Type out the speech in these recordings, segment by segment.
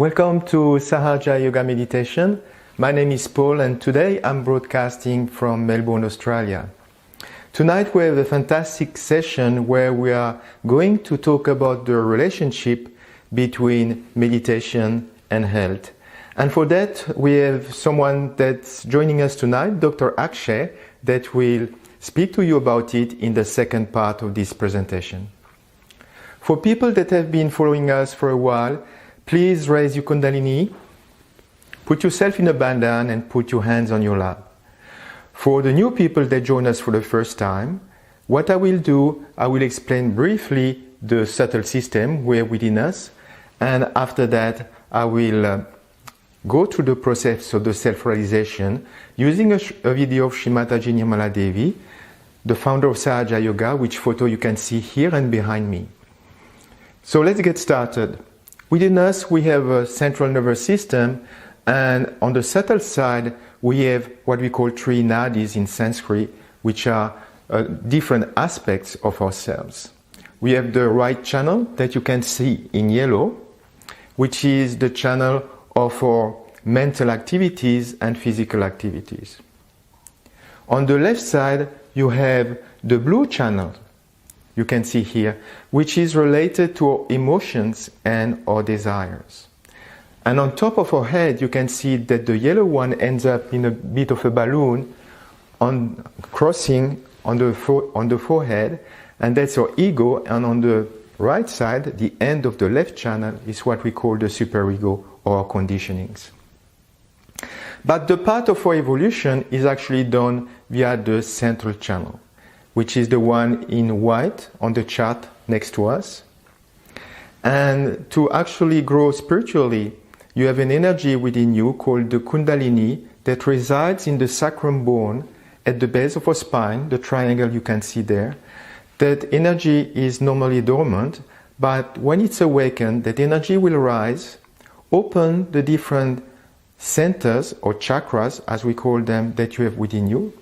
Welcome to Sahaja Yoga Meditation. My name is Paul and today I'm broadcasting from Melbourne, Australia. Tonight we have a fantastic session where we are going to talk about the relationship between meditation and health. And for that we have someone that's joining us tonight, Dr. Akshay, that will speak to you about it in the second part of this presentation. For people that have been following us for a while, please raise your Kundalini, put yourself in a bandhan and put your hands on your lap. For the new people that join us for the first time, what I will do, I will explain briefly the subtle system we have within us, and after that I will go through the process of the self-realization using a video of Shri Mataji and Her, the founder of Sahaja Yoga, which photo you can see here and behind me. So let's get started. Within us we have a central nervous system, and on the subtle side we have what we call three nadis in Sanskrit, which are different aspects of ourselves. We have the right channel that you can see in yellow, which is the channel of our mental activities and physical activities. On the left side you have the blue channel, you can see here, which is related to our emotions and our desires. And on top of our head you can see that the yellow one ends up in a bit of a balloon crossing on the forehead, and that's our ego. And on the right side, the end of the left channel is what we call the superego or our conditionings. But the part of our evolution is actually done via the central channel, which is the one in white on the chart next to us. And to actually grow spiritually, you have an energy within you called the Kundalini that resides in the sacrum bone at the base of our spine, the triangle you can see there. That energy is normally dormant, but when it's awakened, that energy will rise, open the different centers or chakras, as we call them, that you have within you.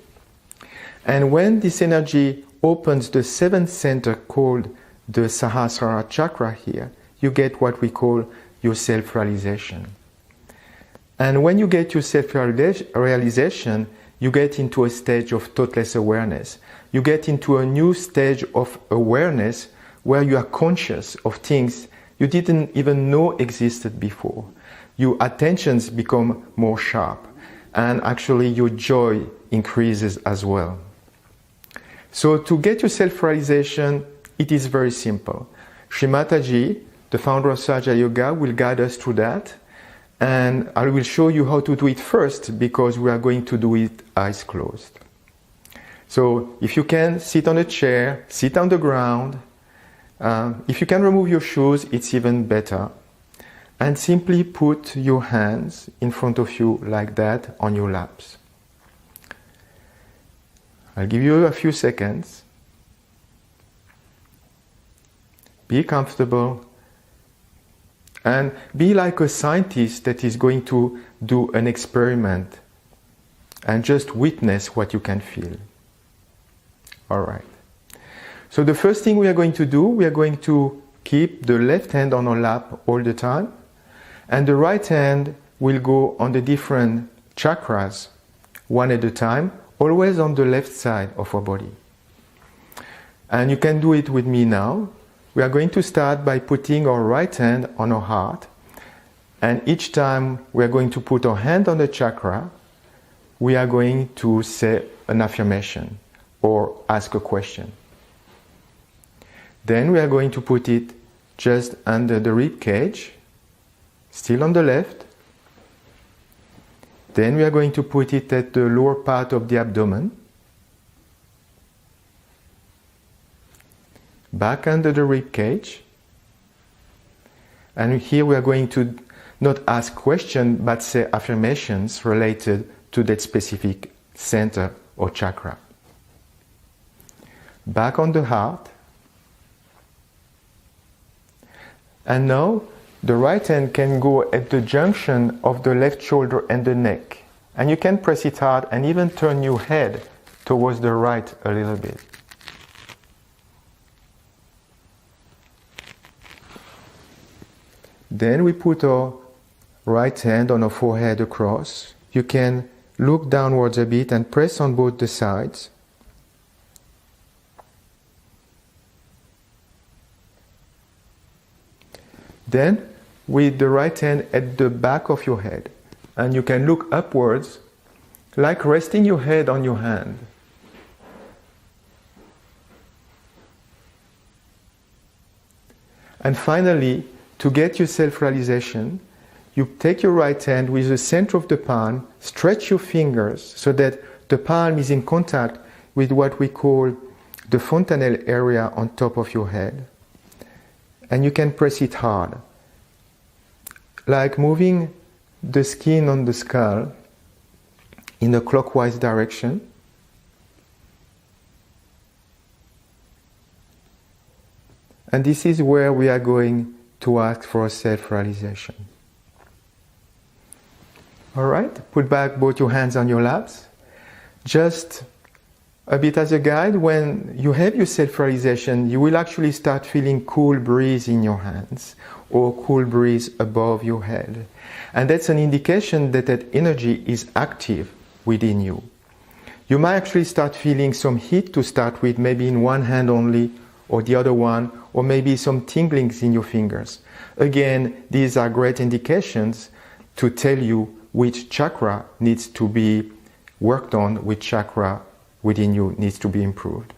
And when this energy opens the seventh center called the Sahasrara chakra here, you get what we call your self-realization. And when you get your self-realization, you get into a stage of thoughtless awareness. You get into a new stage of awareness where you are conscious of things you didn't even know existed before. Your attentions become more sharp, and actually your joy increases as well. So to get your self-realization, it is very simple. Shri Mataji, the founder of Sahaja Yoga, will guide us through that, and I will show you how to do it first, because we are going to do it eyes closed. So if you can, sit on a chair, sit on the ground. If you can remove your shoes, it's even better. And simply put your hands in front of you like that on your laps. I'll give you a few seconds. Be comfortable and be like a scientist that is going to do an experiment and just witness what you can feel. All right. So the first thing we are going to do, we are going to keep the left hand on our lap all the time, and the right hand will go on the different chakras one at a time, always on the left side of our body. And you can do it with me now. We are going to start by putting our right hand on our heart, and each time we are going to put our hand on the chakra, we are going to say an affirmation or ask a question. Then we are going to put it just under the rib cage, still on the left. Then we are going to put it at the lower part of the abdomen, back under the rib cage. And here we are going to not ask questions but say affirmations related to that specific center or chakra. Back on the heart. And now the right hand can go at the junction of the left shoulder and the neck. And you can press it hard and even turn your head towards the right a little bit. Then we put our right hand on our forehead across. You can look downwards a bit and press on both the sides. Then, with the right hand at the back of your head, and you can look upwards, like resting your head on your hand. And finally, to get your self-realization, you take your right hand with the center of the palm, stretch your fingers so that the palm is in contact with what we call the fontanelle area on top of your head. And you can press it hard, like moving the skin on the skull in a clockwise direction. And this is where we are going to ask for self-realization. Alright, put back both your hands on your laps. Just a bit as a guide, when you have your self-realization, you will actually start feeling cool breeze in your hands or cool breeze above your head. And that's an indication that that energy is active within you. You might actually start feeling some heat to start with, maybe in one hand only or the other one, or maybe some tinglings in your fingers. Again, these are great indications to tell you which chakra needs to be worked on, which chakra within you needs to be improved.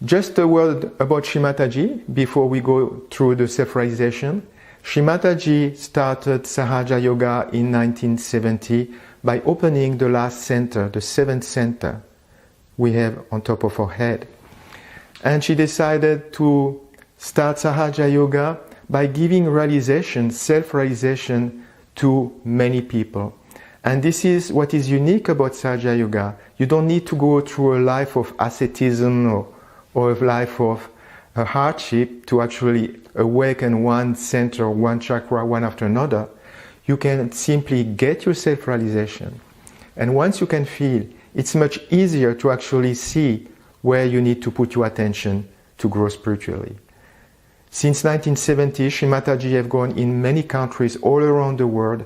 Just a word about Shri Mataji before we go through the self-realization. Shri Mataji started Sahaja Yoga in 1970 by opening the last center, the seventh center we have on top of our head. And she decided to start Sahaja Yoga by giving realization, self-realization to many people. And this is what is unique about Sahaja Yoga. You don't need to go through a life of asceticism or a life of hardship to actually awaken one center, one chakra, one after another. You can simply get your self-realization. And once you can feel, it's much easier to actually see where you need to put your attention to grow spiritually. Since 1970, Shri Mataji have gone in many countries all around the world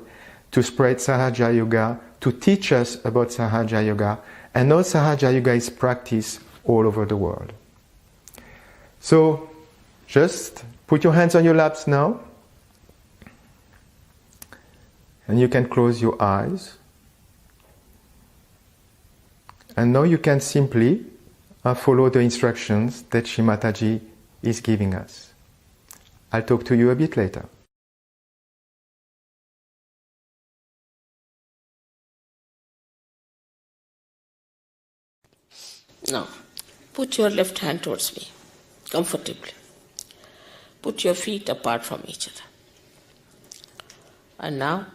to spread Sahaja Yoga, to teach us about Sahaja Yoga, and now Sahaja Yoga is practiced all over the world. So, just put your hands on your laps now, and you can close your eyes. And now you can simply follow the instructions that Shri Mataji is giving us. I'll talk to you a bit later. Now, put your left hand towards me, comfortably. Put your feet apart from each other. And now,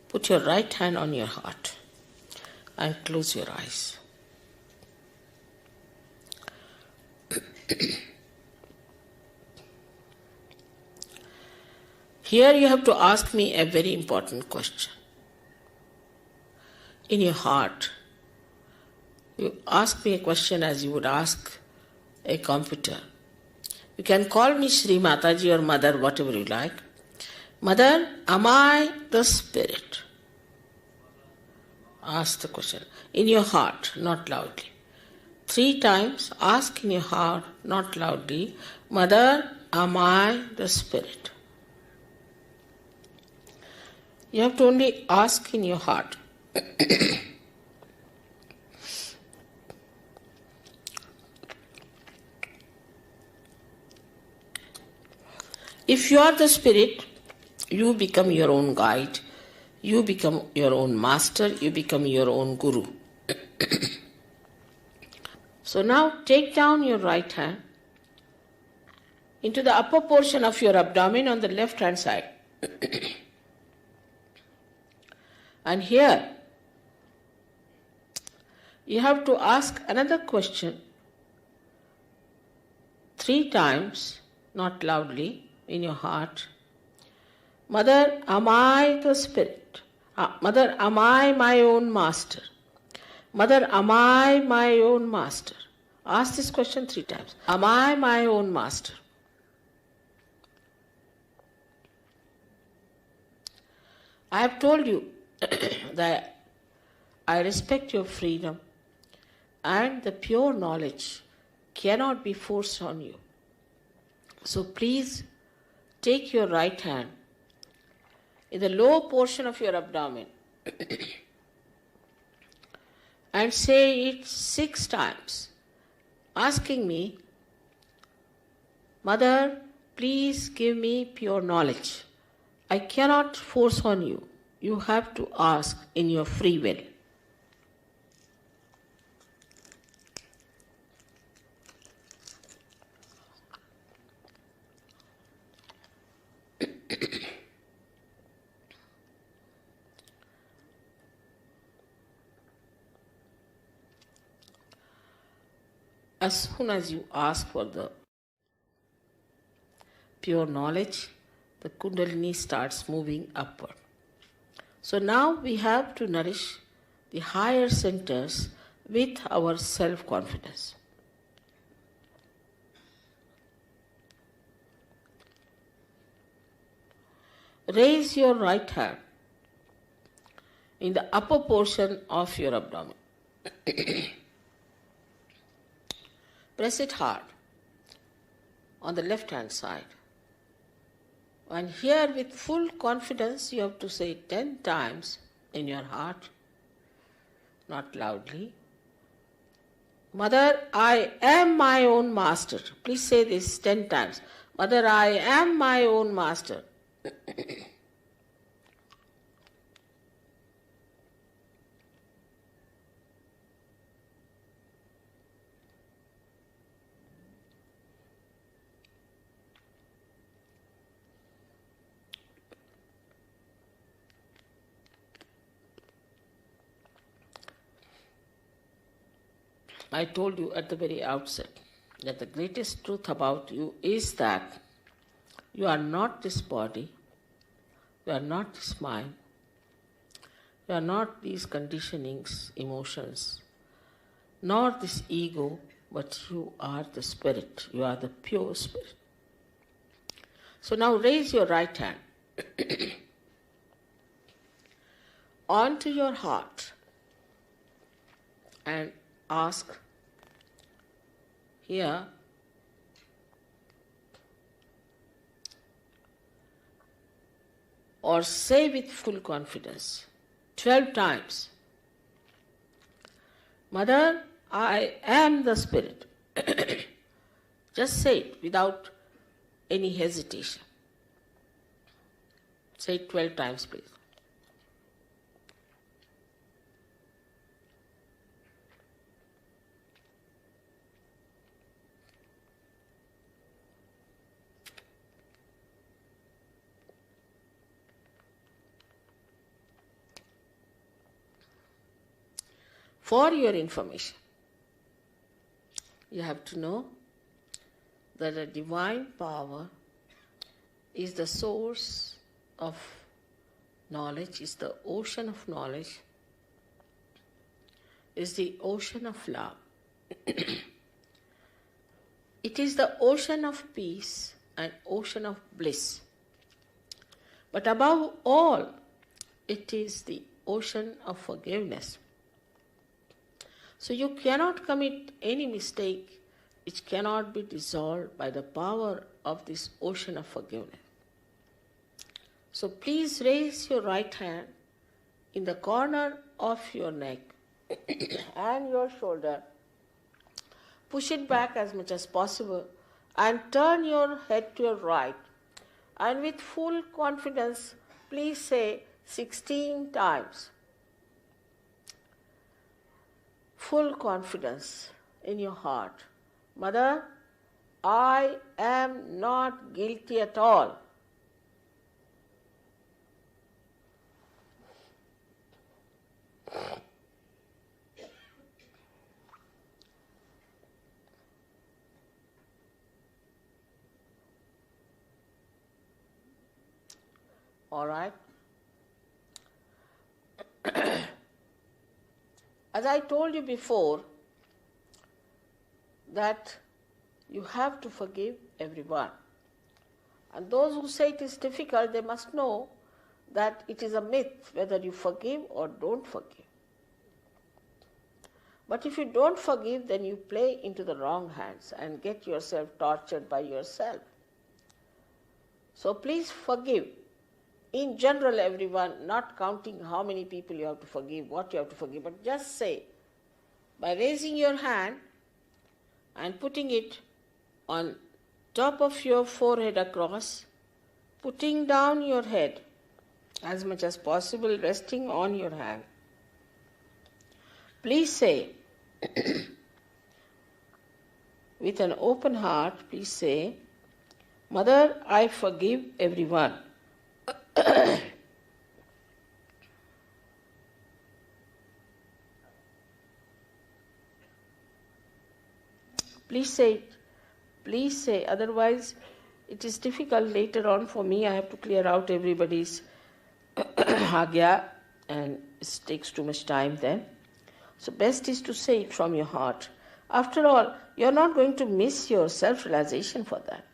put your right hand on your heart and close your eyes. Here you have to ask me a very important question. In your heart, you ask me a question as you would ask a computer. You can call me Shri Mataji or Mother, whatever you like. Mother, am I the spirit? Ask the question. In your heart, not loudly. 3 times, ask in your heart, not loudly. Mother, am I the spirit? You have to only ask in your heart. If you are the spirit, you become your own guide, you become your own master, you become your own guru. So now take down your right hand into the upper portion of your abdomen on the left hand side. And here you have to ask another question 3 times, not loudly, in your heart. Mother, am I the spirit? Mother, am I my own master? Mother, am I my own master? Ask this question 3 times. Am I my own master? I have told you that I respect your freedom, and the pure knowledge cannot be forced on you. So please take your right hand in the lower portion of your abdomen and say it 6 times, asking me, Mother, please give me pure knowledge. I cannot force on you. You have to ask in your free will. As soon as you ask for the pure knowledge, the Kundalini starts moving upward. So now we have to nourish the higher centers with our self-confidence. Raise your right hand in the upper portion of your abdomen. Press it hard on the left hand side. And here with full confidence you have to say it 10 times in your heart, not loudly. Mother, I am my own master. Please say this 10 times. Mother, I am my own master. I told you at the very outset that the greatest truth about you is that you are not this body, you are not this mind, you are not these conditionings, emotions, nor this ego, but you are the spirit, you are the pure spirit. So now raise your right hand onto your heart and ask here, or say with full confidence 12 times, Mother, I am the spirit. Just say it without any hesitation. Say it 12 times, please. For your information, you have to know that a divine power is the source of knowledge, is the ocean of knowledge, is the ocean of love. It is the ocean of peace and ocean of bliss. But above all, it is the ocean of forgiveness. So you cannot commit any mistake which cannot be dissolved by the power of this ocean of forgiveness. So please raise your right hand in the corner of your neck and your shoulder. Push it back as much as possible and turn your head to your right. And with full confidence, please say 16 times. Full confidence in your heart. Mother, I am not guilty at all. All right? As I told you before, that you have to forgive everyone. And those who say it is difficult, they must know that it is a myth whether you forgive or don't forgive. But if you don't forgive, then you play into the wrong hands and get yourself tortured by yourself. So please forgive. In general, everyone, not counting how many people you have to forgive, what you have to forgive, but just say, by raising your hand and putting it on top of your forehead across, putting down your head as much as possible, resting on your hand. Please say, with an open heart, please say, Mother, I forgive everyone. Please say it. Please say, otherwise it is difficult later on for me. I have to clear out everybody's agya and it takes too much time then. So best is to say it from your heart. After all, you are not going to miss your self-realization for that.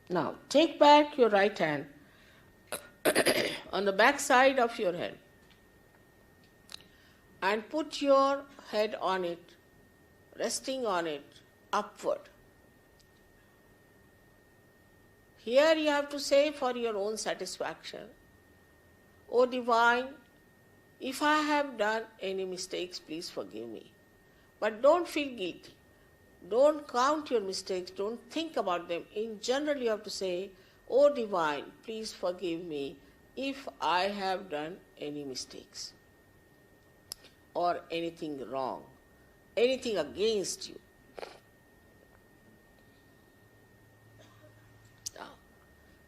Now, take back your right hand on the back side of your head and put your head on it, resting on it, upward. Here you have to say for your own satisfaction, O Divine, if I have done any mistakes, please forgive me. But don't feel guilty. Don't count your mistakes. Don't think about them. In general, you have to say, O Divine, please forgive me if I have done any mistakes or anything wrong, anything against you. Now,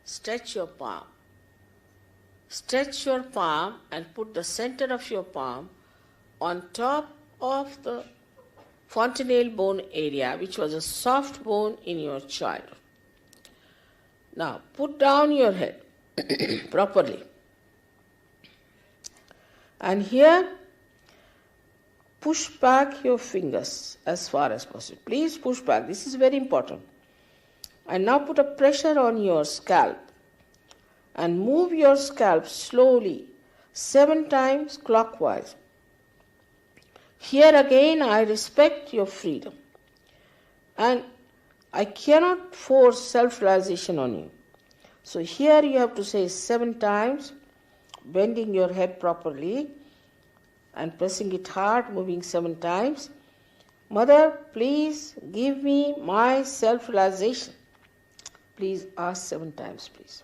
stretch your palm. Stretch your palm and put the center of your palm on top of the fontanelle bone area, which was a soft bone in your childhood. Now, put down your head properly. And here, push back your fingers as far as possible. Please push back. This is very important. And now put a pressure on your scalp. And move your scalp slowly, 7 times clockwise. Here again, I respect your freedom. And I cannot force self-realization on you. So here you have to say 7 times, bending your head properly and pressing it hard, moving 7 times. Mother, please give me my self-realization. Please ask 7 times, please.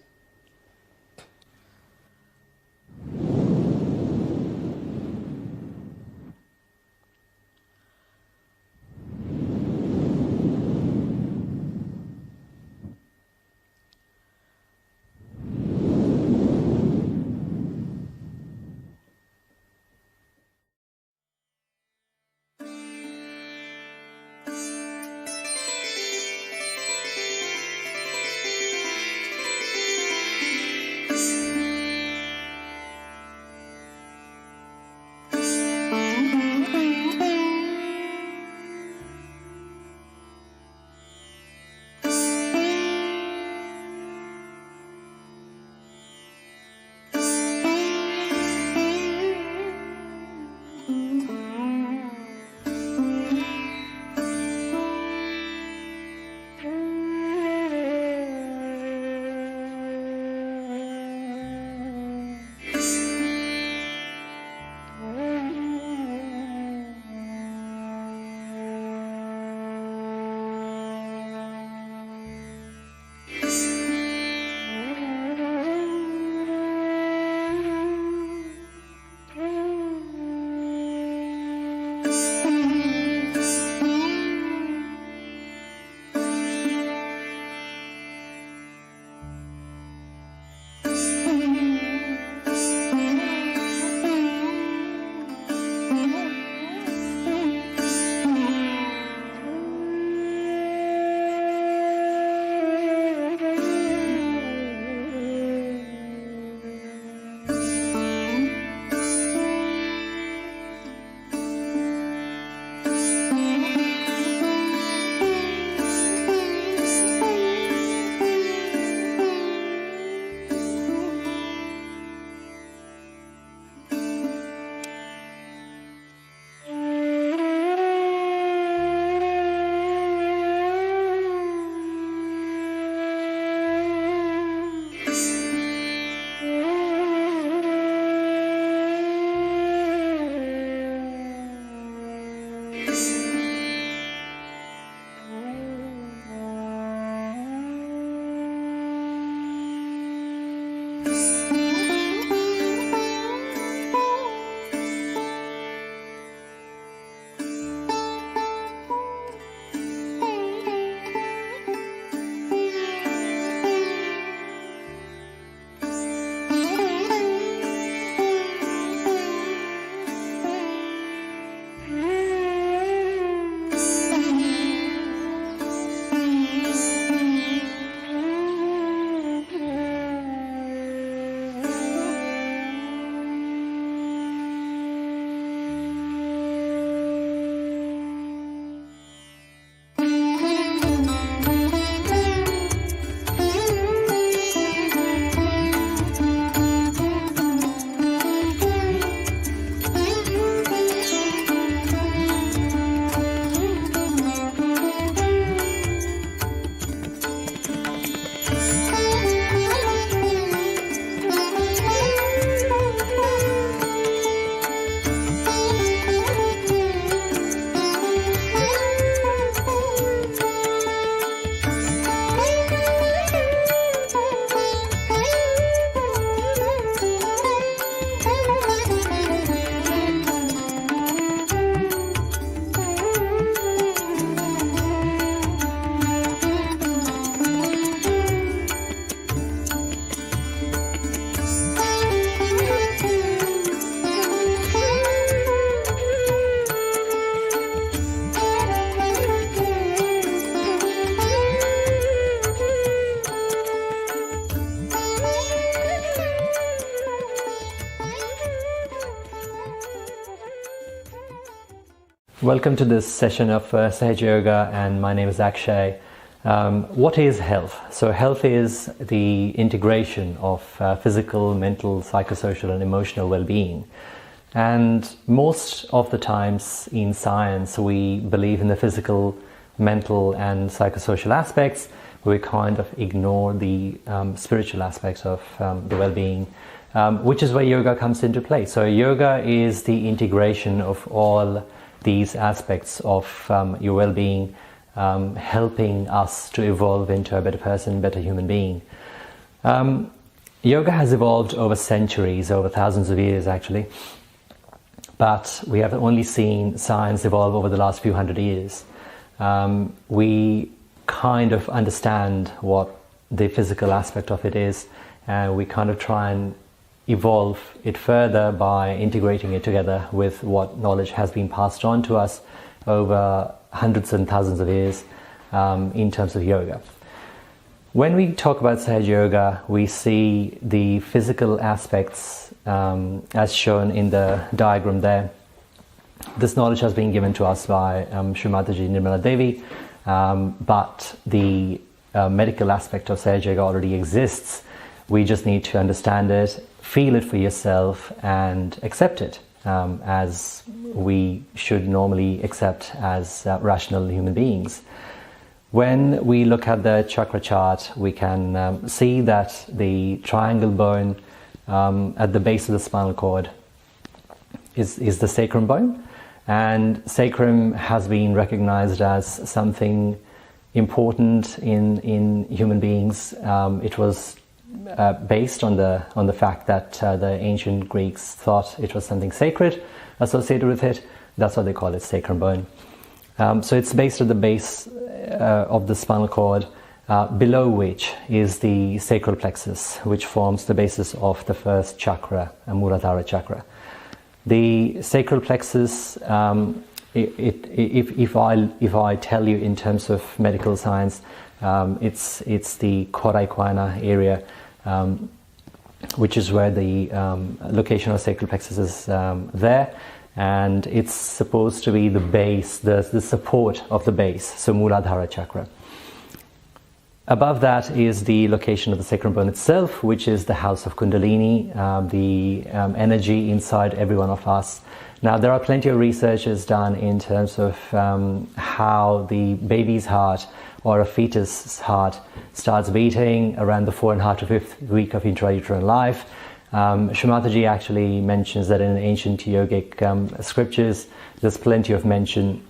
Welcome to this session of Sahaja Yoga, and my name is Akshay. What is health? So health is the integration of physical, mental, psychosocial and emotional well-being. And most of the times in science we believe in the physical, mental and psychosocial aspects. We kind of ignore the spiritual aspects of the well-being, which is where yoga comes into play. So yoga is the integration of all these aspects of your well-being, helping us to evolve into a better person, better human being. Yoga has evolved over centuries, over thousands of years actually, but we have only seen science evolve over the last few hundred years. We kind of understand what the physical aspect of it is, and we kind of try and evolve it further by integrating it together with what knowledge has been passed on to us over hundreds and thousands of years in terms of yoga. When we talk about Sahaja Yoga, we see the physical aspects as shown in the diagram there. This knowledge has been given to us by Shri Mataji and Her, but the medical aspect of Sahaja Yoga already exists. We just need to understand it, feel it for yourself and accept it as we should normally accept as rational human beings. When we look at the chakra chart, we can see that the triangle bone at the base of the spinal cord is the sacrum bone, and sacrum has been recognized as something important in human beings. It was based on the fact that the ancient Greeks thought it was something sacred associated with it. That's why they call it sacrum bone. So it's based at the base of the spinal cord, below which is the sacral plexus, which forms the basis of the first chakra, Muladhara chakra. The sacral plexus, if I tell you in terms of medical science, it's the cauda equina area, which is where the location of sacral plexus is there, and it's supposed to be the base, the support of the base, so Muladhara chakra. Above that is the location of the sacrum bone itself, which is the house of Kundalini, the energy inside every one of us. Now, there are plenty of researches done in terms of how the baby's heart or a fetus's heart starts beating around the 4.5 to 5th week of intrauterine life. Shri Mataji actually mentions that in ancient yogic scriptures, there's plenty of mention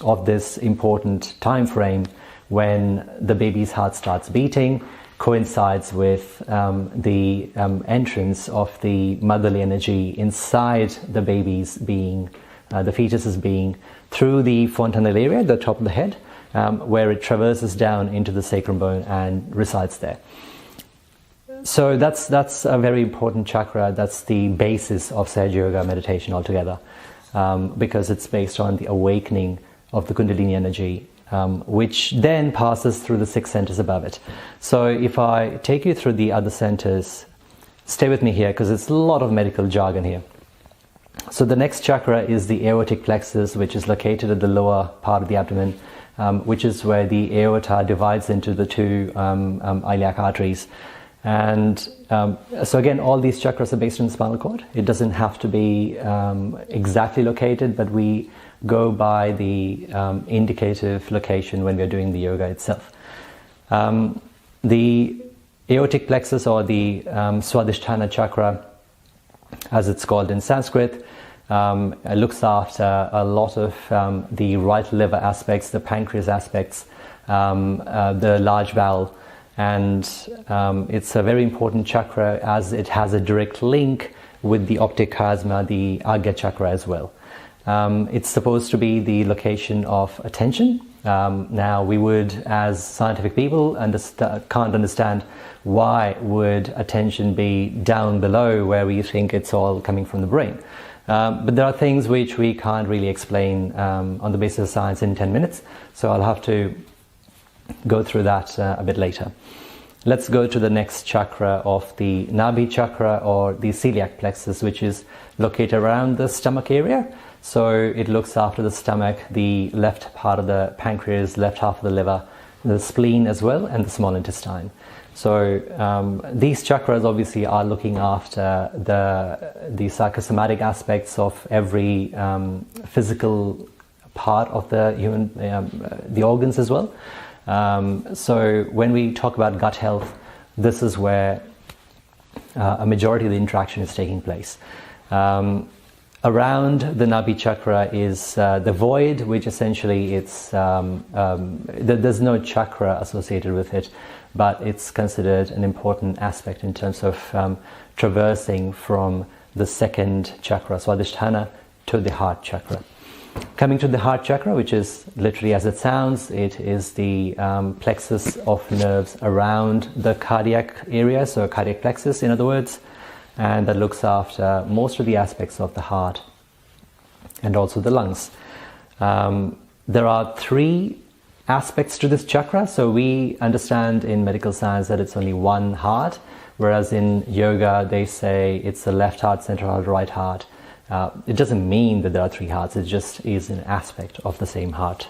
of this important time frame when the baby's heart starts beating, coincides with the entrance of the motherly energy inside the baby's being, the fetus's being, through the fontanelle area, the top of the head, where it traverses down into the sacrum bone and resides there. So that's a very important chakra. That's the basis of Sahaja Yoga meditation altogether, because it's based on the awakening of the Kundalini energy, which then passes through the 6 centers above it. So if I take you through the other centers, stay with me here because it's a lot of medical jargon here. So the next chakra is the aortic plexus, which is located at the lower part of the abdomen, which is where the aorta divides into the two iliac arteries. And so again, all these chakras are based on the spinal cord. It doesn't have to be exactly located, but we go by the indicative location when we're doing the yoga itself. The aortic plexus, or the Swadhisthana chakra, as it's called in Sanskrit, looks after a lot of the right liver aspects, the pancreas aspects, the large bowel, and it's a very important chakra as it has a direct link with the optic chiasma, the Agya chakra as well. It's supposed to be the location of attention. Now we would, as scientific people, can't understand why would attention be down below where we think it's all coming from the brain. But there are things which we can't really explain on the basis of science in 10 minutes, so I'll have to go through that a bit later. Let's go to the next chakra of the Nabhi chakra, or the celiac plexus, which is located around the stomach area. So it looks after the stomach, the left part of the pancreas, left half of the liver, the spleen as well, and the small intestine. So these chakras obviously are looking after the psychosomatic aspects of every physical part of the human, the organs as well. So when we talk about gut health, this is where a majority of the interaction is taking place. Around the Nabhi chakra is the void, which essentially it's there's no chakra associated with it, but it's considered an important aspect in terms of traversing from the second chakra, Swadhisthana, to the heart chakra. Coming to the heart chakra, which is literally as it sounds, it is the plexus of nerves around the cardiac area, so cardiac plexus in other words, and that looks after most of the aspects of the heart and also the lungs. There are three aspects to this chakra, so we understand in medical science that it's only one heart, whereas in yoga they say it's the left heart, center heart, right heart. It doesn't mean that there are three hearts, it just is an aspect of the same heart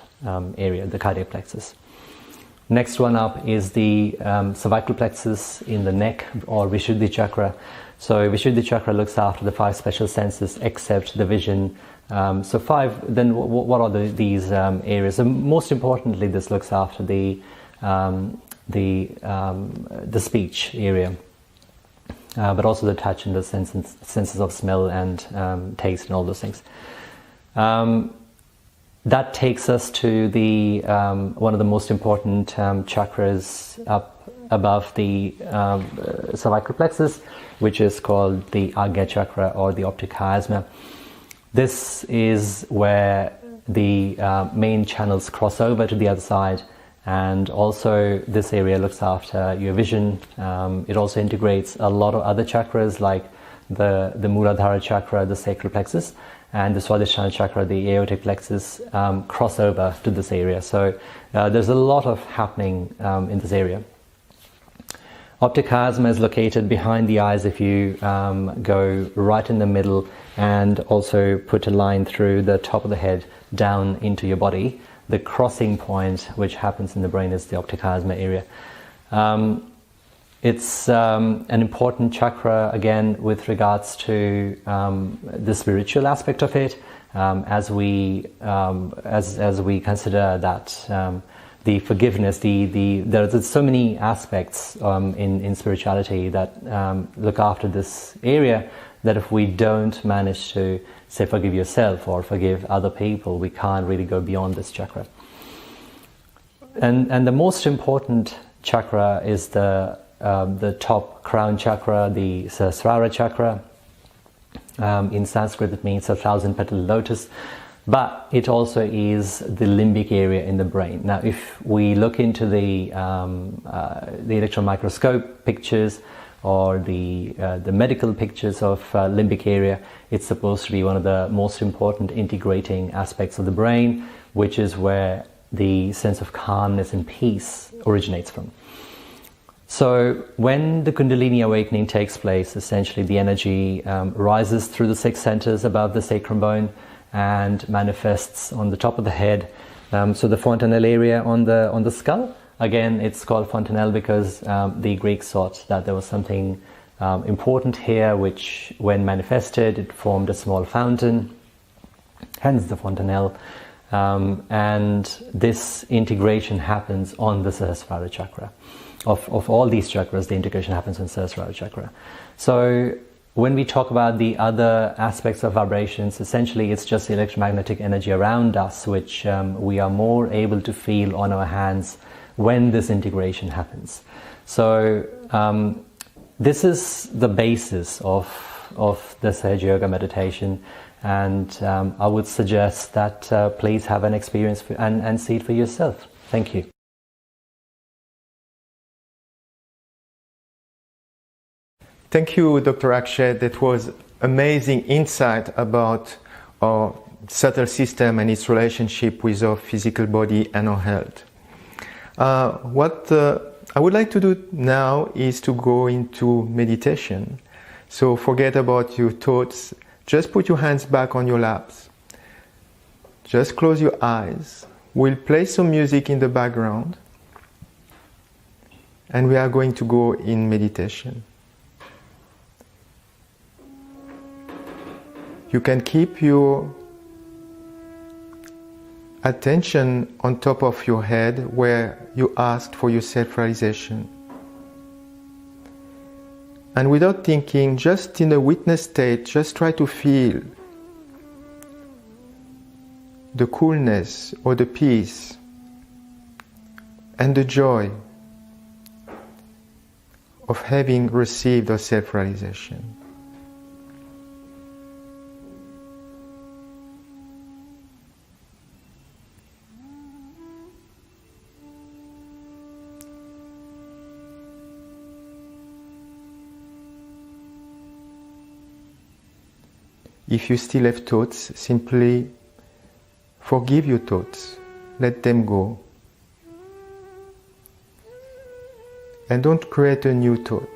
area, the cardiac plexus. Next one up is the cervical plexus in the neck, or Vishuddhi chakra. So Vishuddhi chakra looks after the five special senses except the vision. So five, then what are these areas? And most importantly, this looks after the speech area. But also the touch and the senses of smell and taste and all those things. That takes us to the one of the most important chakras up above the cervical plexus, which is called the Agya chakra or the optic chiasma. This is where the main channels cross over to the other side. And also this area looks after your vision. It also integrates a lot of other chakras like the Muladhara chakra, the sacral plexus, and the Swadhisthana chakra, the aortic plexus, cross over to this area. So there's a lot of happening in this area. Optic chiasma is located behind the eyes if you go right in the middle and also put a line through the top of the head down into your body. The crossing point which happens in the brain is the optic chiasma area. It's an important chakra again with regards to the spiritual aspect of it, as we consider that the forgiveness, there's so many aspects in spirituality that look after this area, that if we don't manage to, say, forgive yourself or forgive other people, we can't really go beyond this chakra. And the most important chakra is the top crown chakra, the Sahasrara chakra. In Sanskrit it means 1,000-petal lotus, but it also is the limbic area in the brain. Now if we look into the electron microscope pictures or the medical pictures of limbic area, it's supposed to be one of the most important integrating aspects of the brain, which is where the sense of calmness and peace originates from. So when the Kundalini awakening takes place, essentially the energy rises through the 6 centers above the sacrum bone and manifests on the top of the head. So the fontanelle area on the skull, again it's called fontanelle because the Greeks thought that there was something important here, which when manifested it formed a small fountain, hence the fontanelle. And this integration happens on the Sahasrara chakra. Of all these chakras, the integration happens in Sahasrara chakra. So when we talk about the other aspects of vibrations, essentially it's just the electromagnetic energy around us, which we are more able to feel on our hands when this integration happens. So this is the basis of the Sahaja Yoga meditation, and I would suggest that please have an experience and see it for yourself. Thank you. Thank you, Dr. Akshay. That was amazing insight about our subtle system and its relationship with our physical body and our health. What I would like to do now is to go into meditation. So forget about your thoughts. Just put your hands back on your laps Just close your eyes. We'll play some music in the background and we are going to go in meditation. You can keep your attention on top of your head where you asked for your self-realization. And without thinking, just in a witness state, just try to feel the coolness or the peace and the joy of having received a self-realization. If you still have thoughts, simply forgive your thoughts, let them go. And don't create a new thought.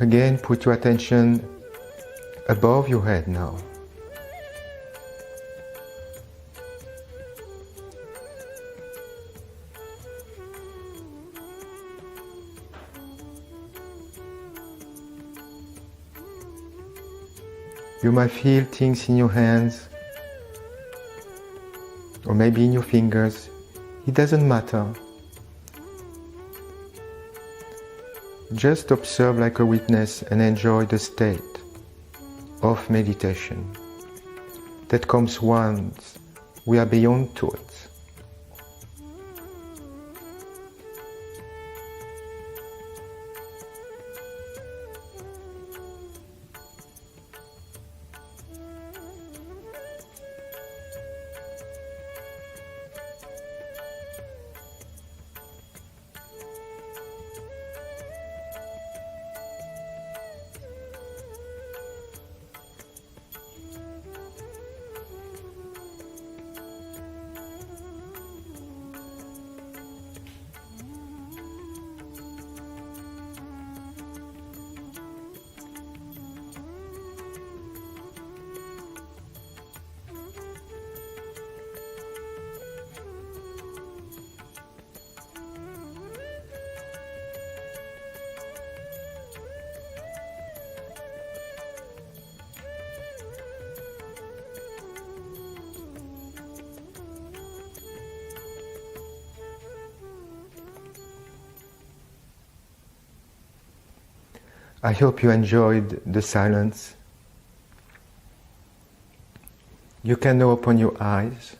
Again, put your attention above your head now. You might feel things in your hands or maybe in your fingers. It doesn't matter. Just observe like a witness and enjoy the state of meditation that comes once we are beyond thoughts. I hope you enjoyed the silence. You can now open your eyes.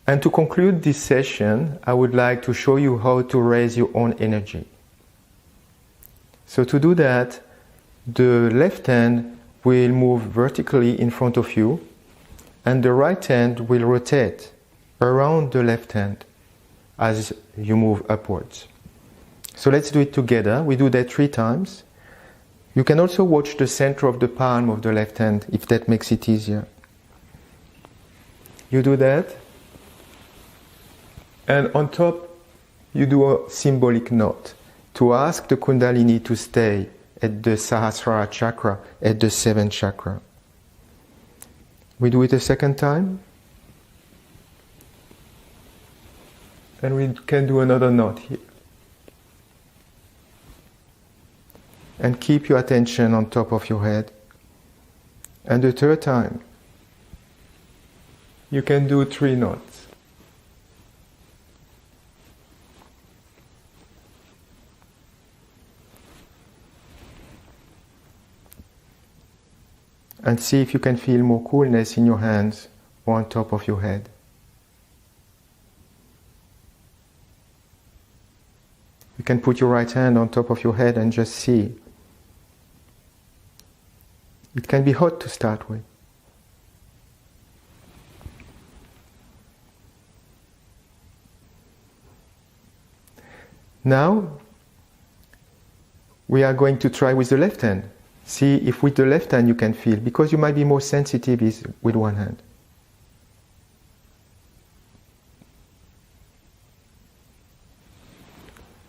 And to conclude this session, I would like to show you how to raise your own energy. So to do that, the left hand will move vertically in front of you, and the right hand will rotate around the left hand as you move upwards. So let's do it together. We do that 3 times. You can also watch the center of the palm of the left hand if that makes it easier. You do that, and on top you do a symbolic note to ask the Kundalini to stay at the Sahasrara chakra, at the 7th chakra. We do it a second time, and we can do another note here. and keep your attention on top of your head. And the third time, you can do 3 knots. And see if you can feel more coolness in your hands or on top of your head. You can put your right hand on top of your head and just see. It can be hot to start with. Now, we are going to try with the left hand. See if with the left hand you can feel, because you might be more sensitive with one hand.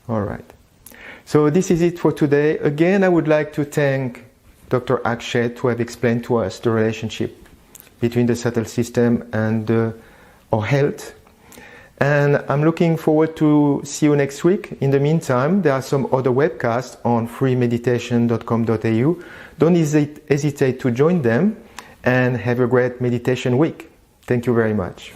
All right. So this is it for today. Again, I would like to thank Dr. Akshay to have explained to us the relationship between the subtle system and our health. And I'm looking forward to see you next week. In the meantime, there are some other webcasts on freemeditation.com.au. Don't hesitate to join them, and have a great meditation week. Thank you very much.